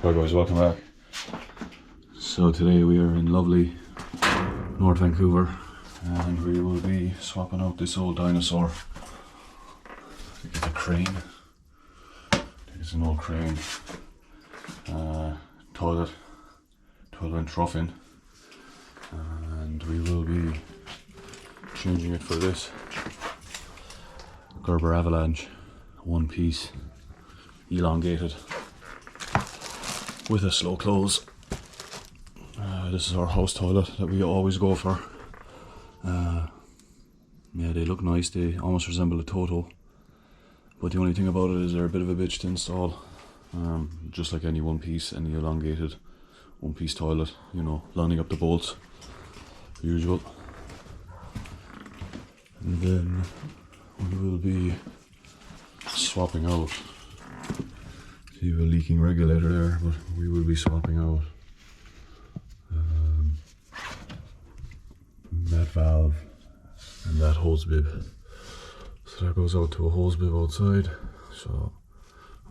Hi guys, welcome back. So today we are in lovely North Vancouver and we will be swapping out this old dinosaur. I think it's a crane. I think it's an old crane. Toilet and troughing. And we will be changing it for this Gerber Avalanche, one piece, elongated, with a slow close. This is our house toilet that we always go for. Yeah, they look nice, they almost resemble a TOTO, but the only thing about it is they're a bit of a bitch to install. Just like any one piece, any elongated one piece toilet, you know, lining up the bolts, usual. And then we will be swapping out. See a leaking regulator there, but we will be swapping out that valve and that hose bib. So that goes out to a hose bib outside. So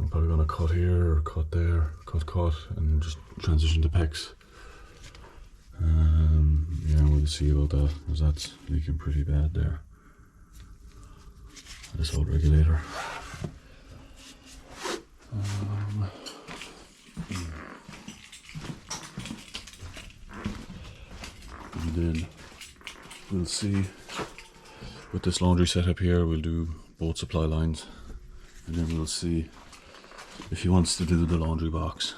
I'm probably gonna cut here or cut there, cut, and just transition to PEX. Yeah, we'll see about that, because that's leaking pretty bad there. This old regulator. And then we'll see, with this laundry setup here, we'll do both supply lines, and then we'll see if he wants to do the laundry box.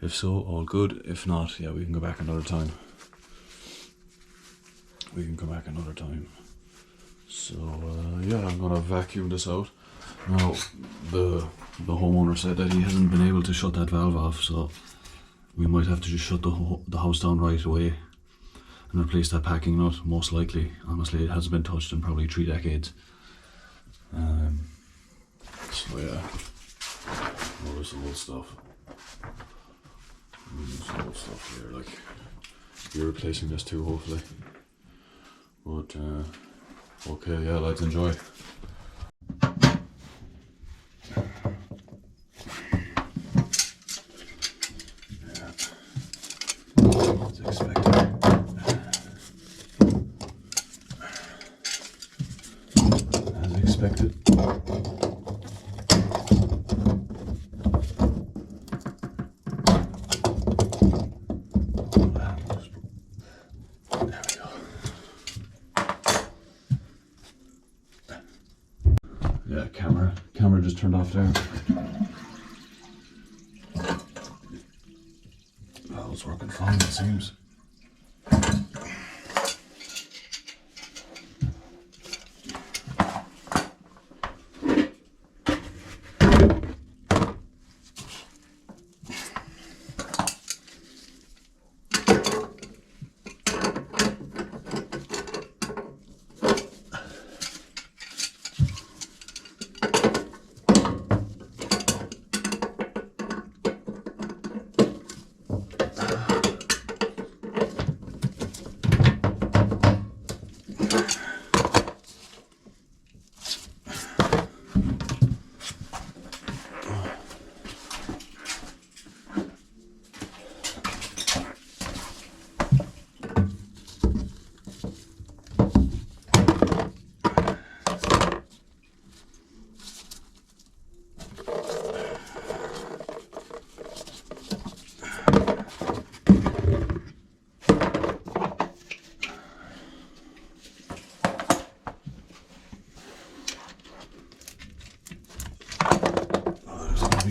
If so, all good. If not, yeah, we can go back another time. So yeah, I'm gonna vacuum this out. Now the homeowner said that he hasn't been able to shut that valve off, so we might have to just shut the house down right away and replace that packing nut, most likely. Honestly, it hasn't been touched in probably 3 decades. So yeah, all this old stuff. This old stuff here, like, you're replacing this too, hopefully. But okay, yeah, let's enjoy. As expected. Yeah, camera just turned off there. Oh, it's working fine, it seems.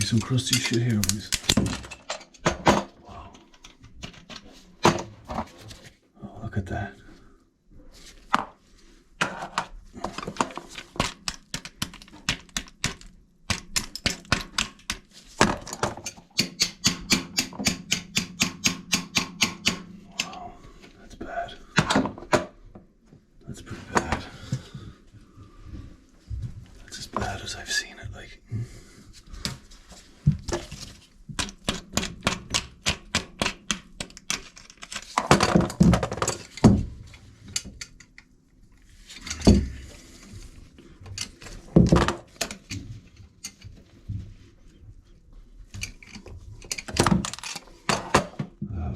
Some crusty shit here, boys. Wow. Oh, look at that. Wow, that's bad. That's pretty bad. That's as bad as I've seen it, like.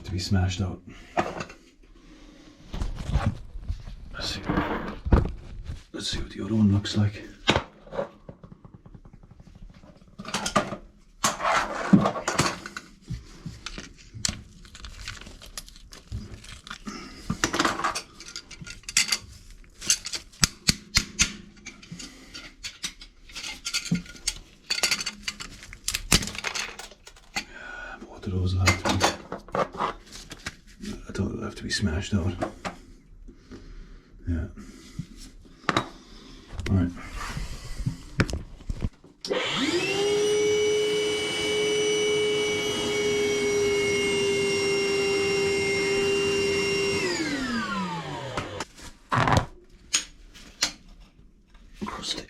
to be smashed out. Let's see what the other one looks like. Both of those will have to be, I thought it'll have to be smashed out. Yeah. All right. Crusty.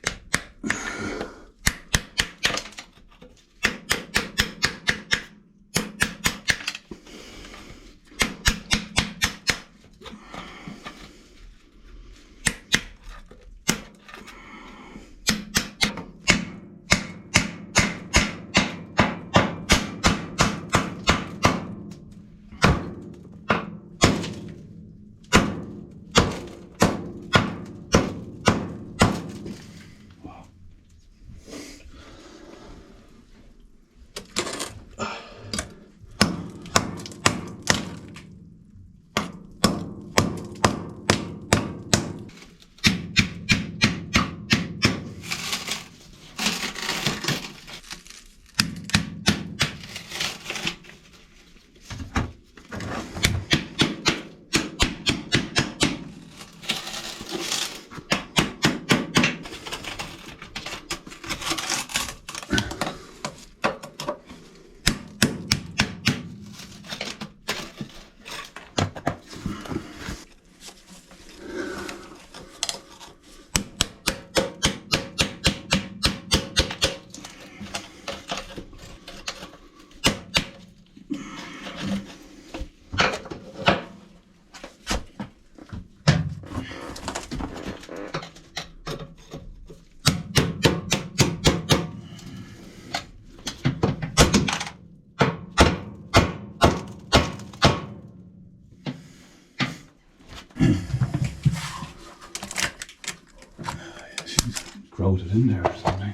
Grouted in there or something.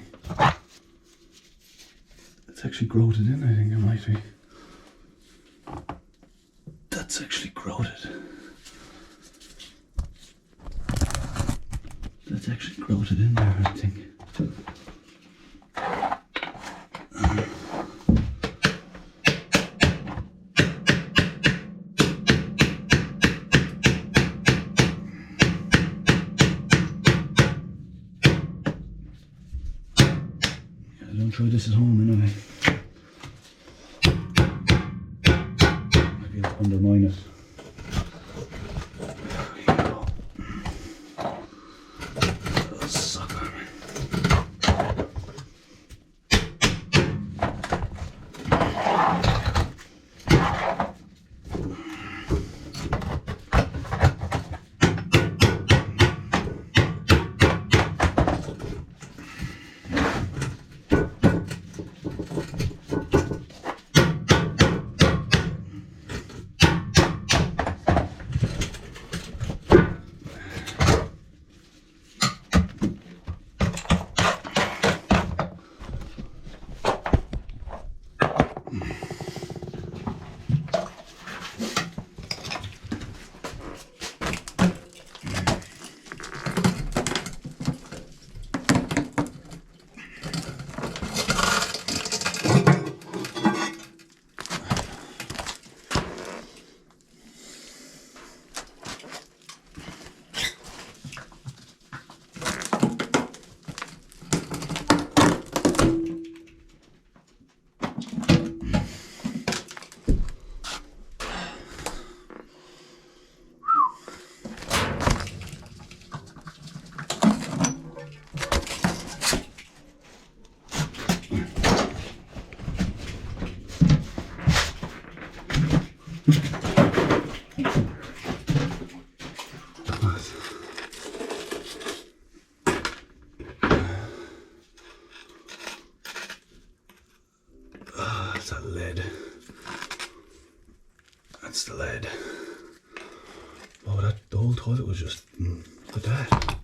It's actually grouted in, I think it might be. That's actually grouted. That's actually grouted in there, I think. Don't try this at home anyway. Might be able to undermine it. There you go. Oh, sucker. That's the lead. Oh, the whole toilet was just, look at that.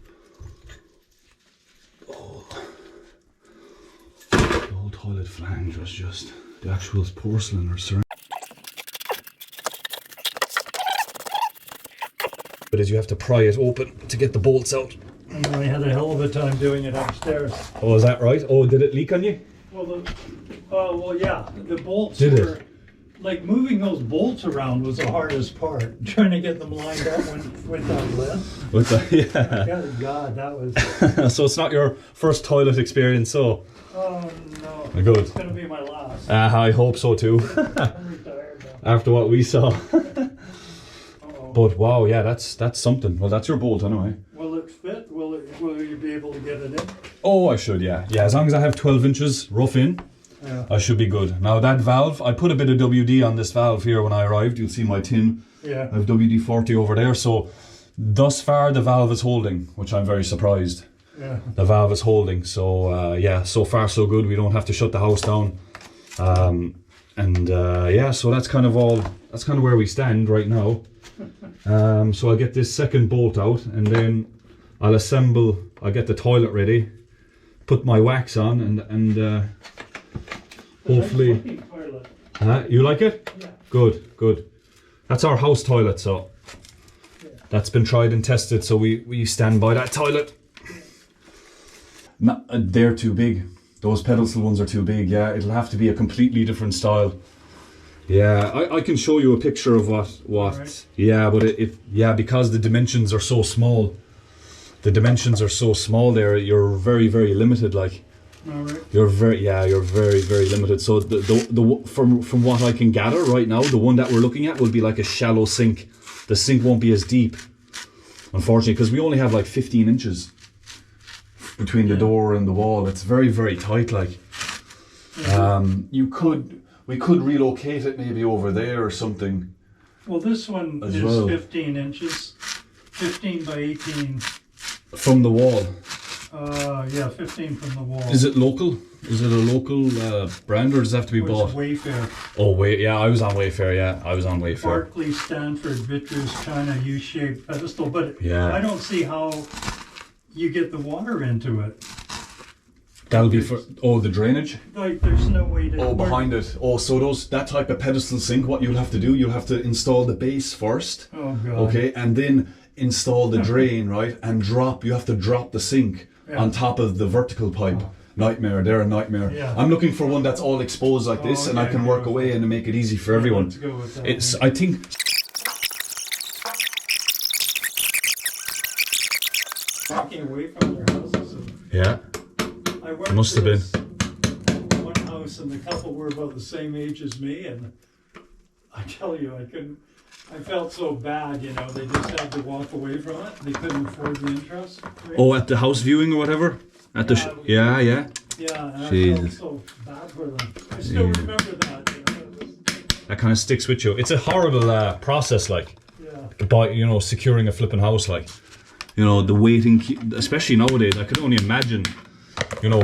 Oh, the whole toilet flange was just the actual porcelain or ceramic. But as you have to pry it open to get the bolts out. And I had a hell of a time doing it upstairs. Oh, is that right? Oh, did it leak on you? Well, yeah, the bolts Did like moving those bolts around was the hardest part. Trying to get them lined up with that lid. With the, yeah. Good God, that was. So it's not your first toilet experience, so? Oh no. Good. It's gonna be my last. I hope so too. I'm retired now. After what we saw. But wow, yeah, that's something. Well, that's your bolt anyway. Will it fit? Will you be able to get it in? Oh, I should, yeah. Yeah, as long as I have 12 inches rough in, Yeah. I should be good. Now that valve, I put a bit of WD on this valve here when I arrived. You'll see my tin. Yeah. I have WD-40 over there. So thus far the valve is holding, which I'm very surprised. Yeah. The valve is holding. So yeah, so far so good. We don't have to shut the house down. Yeah, so that's kind of where we stand right now. So I'll get this second bolt out and then I'll get the toilet ready, put my wax on and hopefully... You like it? Yeah. Good. That's our house toilet, so that's been tried and tested, so we stand by that toilet. No, they're too big. Those pedestal ones are too big, yeah. It'll have to be a completely different style. Yeah, I can show you a picture of what Right. yeah, but because the dimensions are so small. The dimensions are so small there, you're very, very limited, like. All right. You're very, very limited. So from what I can gather right now, the one that we're looking at will be like a shallow sink. The sink won't be as deep, unfortunately, because we only have like 15 inches between the door and the wall. It's very, very tight, like. We could relocate it maybe over there or something. Well, this one As is well. 15 inches, 15 by 18. From the wall. Yeah, 15 from the wall. Is it local? Is it a local brand or does it have to be bought? Wayfair. Oh, yeah, I was on Wayfair, yeah. I was on Wayfair. Barclay Stanford Vitreous China U-shaped pedestal, but Yeah. I don't see how you get the water into it. That'll be for, the drainage? Like, there's no way to... Oh, behind it. Oh, so that type of pedestal sink, what you'll have to do, you'll have to install the base first. Oh, God. Okay, and then install the drain, right? And you have to drop the sink on top of the vertical pipe. Nightmare, they're a nightmare. Yeah. I'm looking for one that's all exposed like this and I can work away and make it easy for everyone. Let's go with that It's, one. I think... Walking away from their houses. Yeah. I went Must to have been. this one house and the couple were about the same age as me, and I tell you, I felt so bad, you know, they just had to walk away from it. They couldn't afford the interest rate. Oh, at the house viewing or whatever? At the yeah. Yeah, and I Jesus. felt so bad for them. I still remember that, you know. It was, That kind of sticks with you. It's a horrible process, like, yeah. securing a flipping house, like, the waiting, especially nowadays. I could only imagine,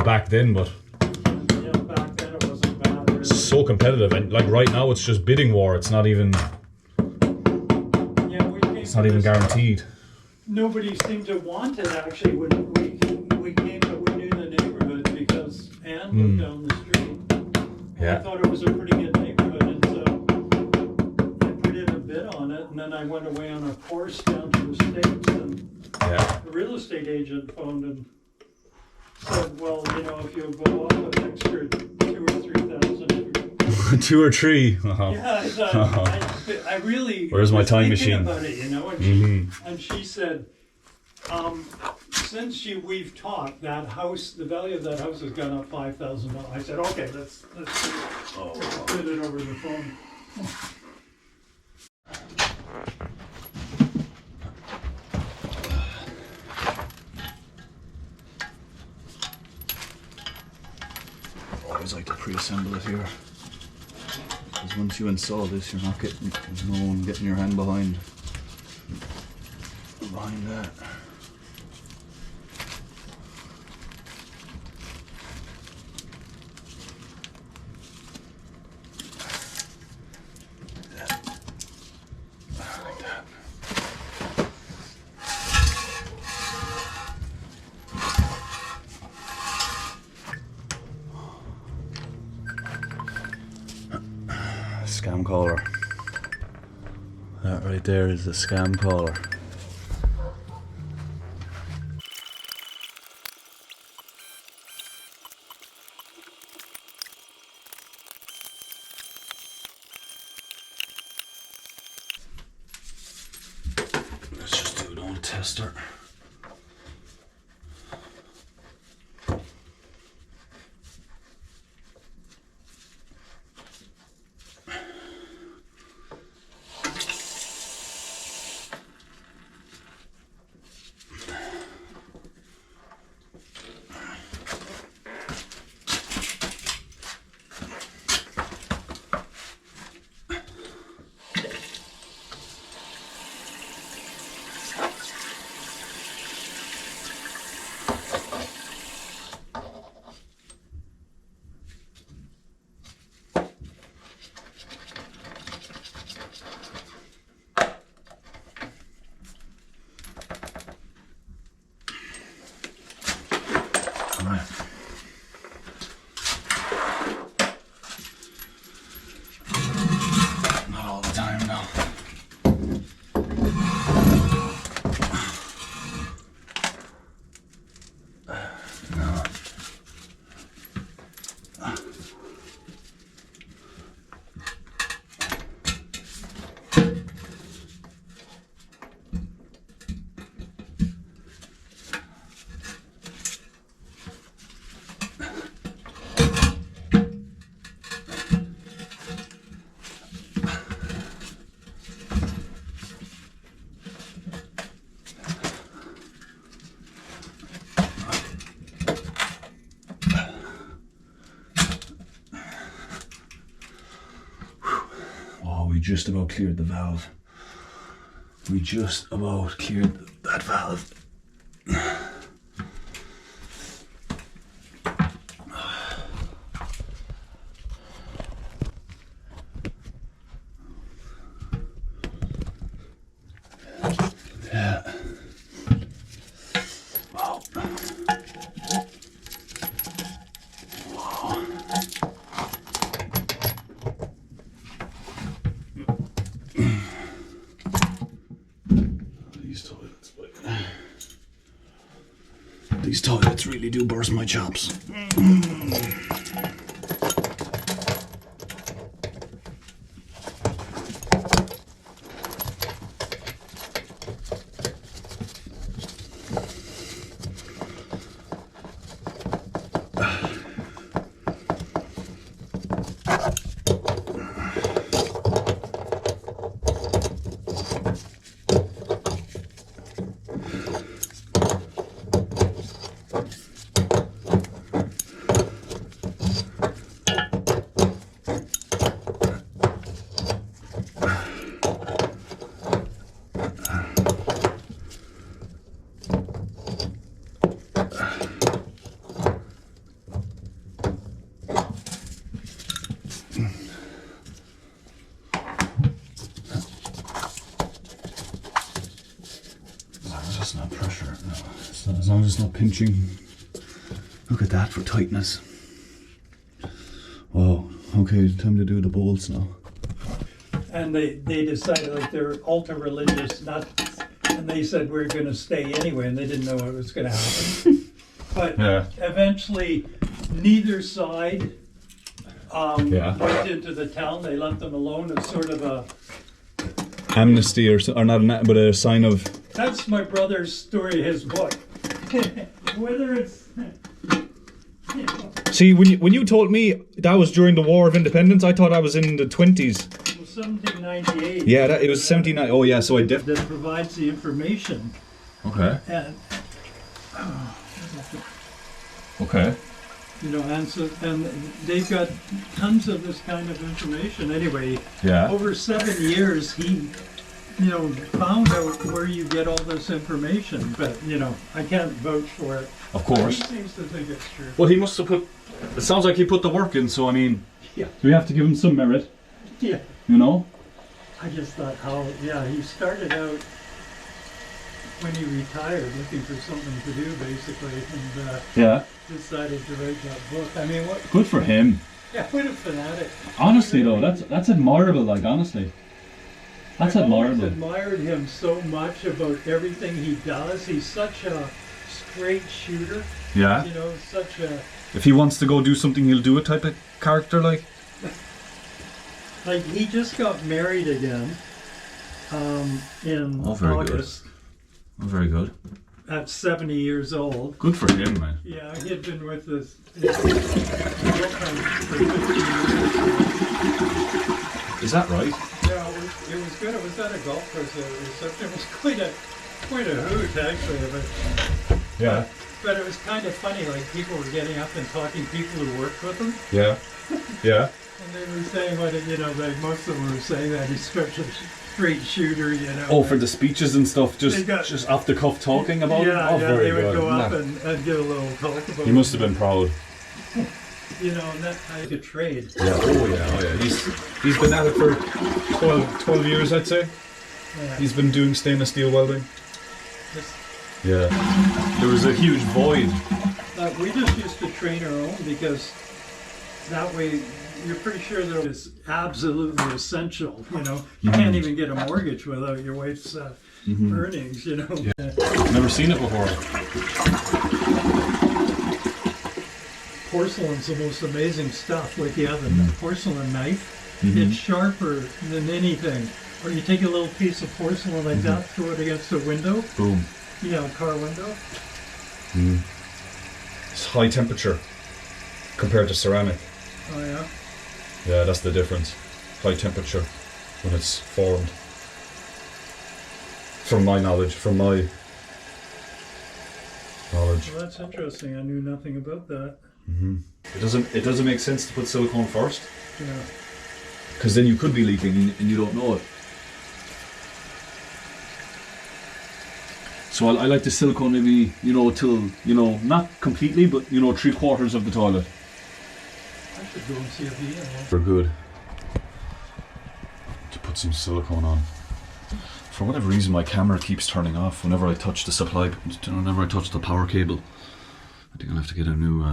back then, but Yeah, back then it wasn't bad. Really. it's so competitive. And like right now, it's just bidding war. It's not even, Yeah, it's not even guaranteed. Nobody seemed to want it actually when we came, but we knew the neighborhood because Ann lived down the street. Yeah. I thought it was a pretty good neighborhood, and so I put in a bid on it, and then I went away on a course down to the States, and the real estate agent phoned and said, well, if you go up an extra 2,000 or 3,000. 2 or 3. Uh-huh. Yeah, I thought, I really Where's my was time thinking machine? about it, and she said, since we've talked, that house, the value of that house has gone up $5,000. I said, okay, let's put it over the phone. Always like to pre-assemble it here. Because once you install this, there's no one getting your hand behind that. scam caller. That right there is a scam caller. Let's just do an old tester. Not all the time, no. No. We just about cleared the valve. We just about cleared that valve. Yeah. Wow. These toilets really do burst my chops. As long as it's not pressure, no. As long as it's not pinching. Look at that for tightness. Wow. Okay, time to do the bolts now. And they decided, like, they're ultra religious nuts, and they said we're going to stay anyway, and they didn't know what was going to happen. But Yeah. eventually, neither side went into the town. They left them alone as sort of a Amnesty or not, but a sign of. That's my brother's story, his book. Whether it's... See, when you told me that was during the War of Independence, I thought I was in the 20s. 1798. Yeah, it was 79. Oh yeah, so I did. That provides the information. Okay. And, Okay. you know, and they've got tons of this kind of information. Anyway, Yeah. over 7 years, he, you know, found out where you get all this information. But, you know, I can't vouch for it. Of course. He seems to think it's true. Well, he must have put. It sounds like he put the work in. So I mean, Yeah. we have to give him some merit. Yeah. You know. I just thought how, he started out when he retired looking for something to do, basically, and Yeah. decided to write that book. I mean, what? Good for him. Yeah, what a fanatic. Honestly though, that's admirable, like honestly. That's I've always admirable. admired him so much about everything he does. He's such a straight shooter. Yeah. You know, such a... If he wants to go do something, he'll do it type of character, like. Like, he just got married again in August. Oh, very good. At 70 years old. Good for him, man. Yeah, he had been with his girlfriend for 15 years. Is that right? Yeah, it was good. It was at a golf course. It was quite a hoot, actually. But, Yeah. But it was kind of funny. Like, people were getting up and talking, people who worked with him. Yeah. Yeah. And they were saying what, you know, like most of them were saying that he's such a straight shooter, you know. Oh, for the speeches and stuff, just off the cuff talking about it? Yeah, Oh, yeah, very they would good. go up and give a little talk about it. He must have been proud. You know, and that I could trade. Yeah, oh yeah. He's been at it for 12 years, I'd say. Yeah. He's been doing stainless steel welding. Just, Yeah. There was a huge void. we just used to train our own because that way you're pretty sure that it's absolutely essential. You know, you can't even get a mortgage without your wife's earnings. You know. Yeah. Never seen it before. Porcelain's the most amazing stuff. Like you have a porcelain knife, it's sharper than anything. Or you take a little piece of porcelain like that, throw it against a window. Boom. You know, car window. It's high temperature compared to ceramic. Oh yeah. Yeah, that's the difference. High temperature when it's formed. From my knowledge, Well, that's interesting. I knew nothing about that. It doesn't make sense to put silicone first, Yeah. because then you could be leaking and you don't know it. So I like the silicone maybe, you know, till, you know, not completely, but, you know, 3/4 of the toilet. I should go and see if he is. We're good. To put some silicone on. For whatever reason, my camera keeps turning off whenever I touch the whenever I touch the power cable. I think I'll have to get a new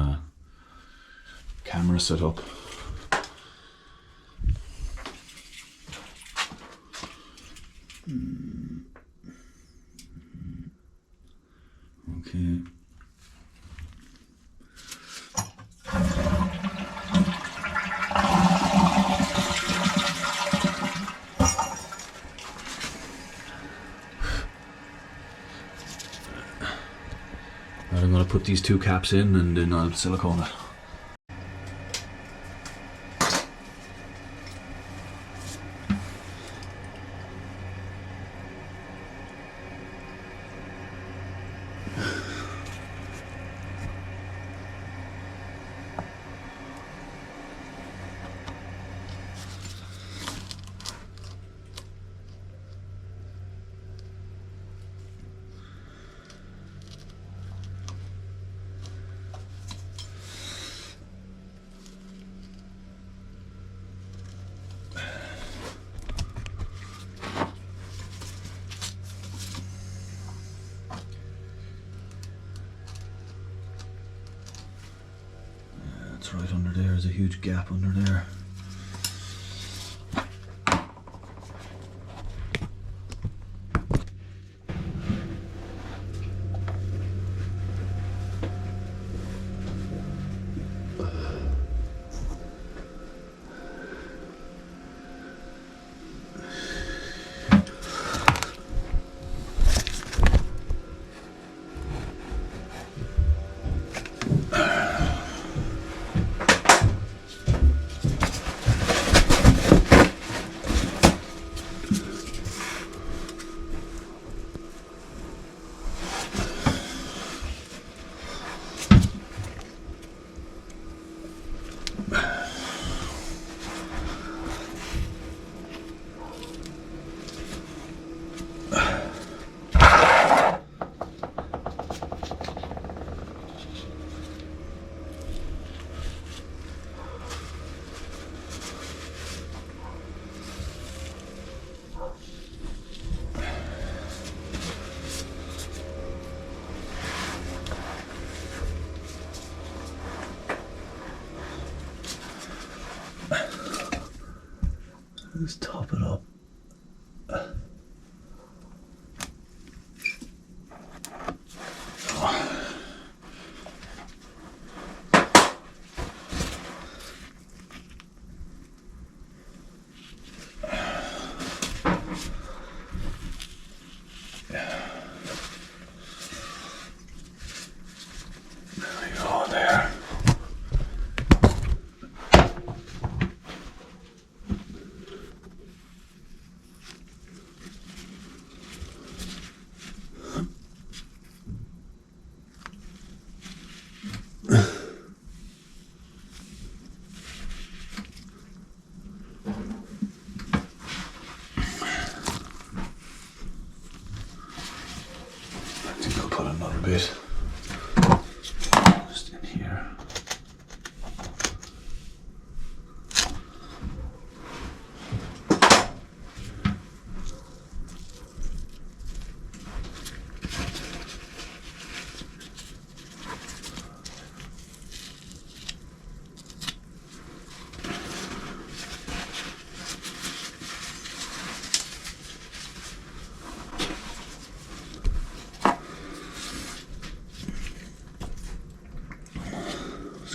camera set up. Okay. I'm going to put these two caps in and then I'll silicone it. Right under there is a huge gap under there. Let's top it up. I think I'll put another bit just in here.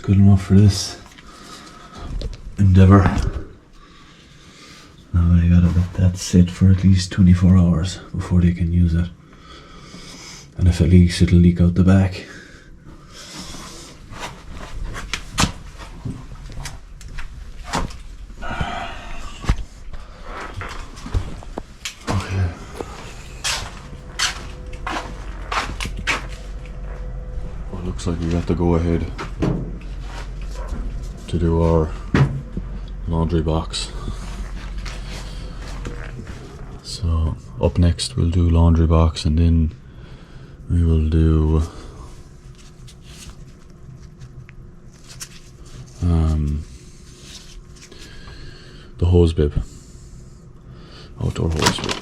Good enough for this endeavour. Now they gotta let that sit for at least 24 hours before they can use it. And if it leaks, it'll leak out the back. Okay. Well, looks like we got to go ahead to do our laundry box. So up next we'll do laundry box, and then we will do the hose bib, outdoor hose bib.